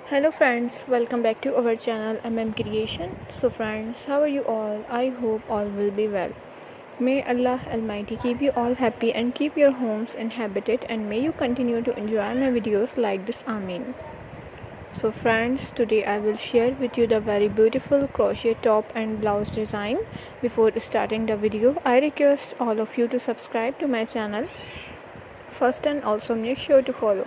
Hello friends, welcome back to our channel Creation. So friends, how are you all? I hope all will be well. May Allah Almighty keep you all happy and keep your homes inhabited, and may you continue to enjoy my videos like this. Ameen. So friends, today I will share with you the very beautiful crochet top and blouse design. Before starting the video, I request all of you to subscribe to my channel first and also make sure to follow.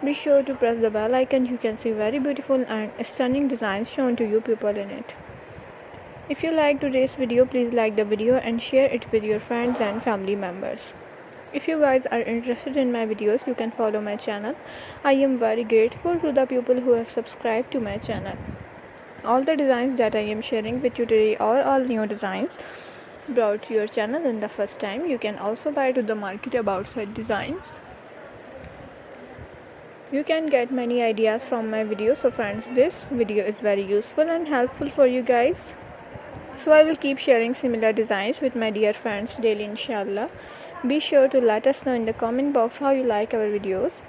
Be sure to press the bell icon. You can see very beautiful and stunning designs shown to you people in it. If you like today's video, please like the video and share it with your friends and family members. If you guys are interested in my videos, you can follow my channel. I am very grateful to the people who have subscribed to my channel. All the designs that I am sharing with you today are all new designs brought to your channel in the first time. You can also buy to the market about such designs. You can get many ideas from my video. So friends, this video is very useful and helpful for you guys. So I will keep sharing similar designs with my dear friends daily, inshallah. Be sure to let us know in the comment box how you like our videos.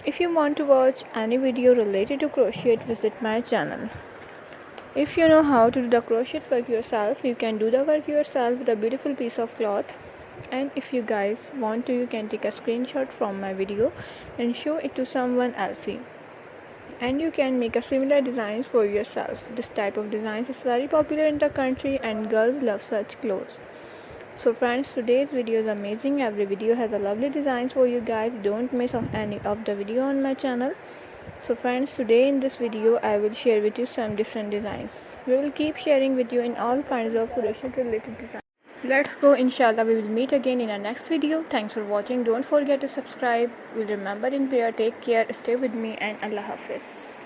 If you want to watch any video related to crochet, visit my channel. If you know how to do the crochet work yourself, you can do the work yourself with a beautiful piece of cloth. And if you guys want to, you can take a screenshot from my video and show it to someone else. And you can make a similar designs for yourself. This type of designs is very popular in the country and girls love such clothes. So friends, today's video is amazing. Every video has a lovely designs for you guys. Don't miss any of the video on my channel. So friends, today in this video I will share with you some different designs. We will keep sharing with you in all kinds of crochet related designs. Let's go, inshallah. We will meet again in our next video. Thanks for watching. Don't forget to subscribe. We'll remember in prayer. Take care, stay with me, and Allah Hafiz.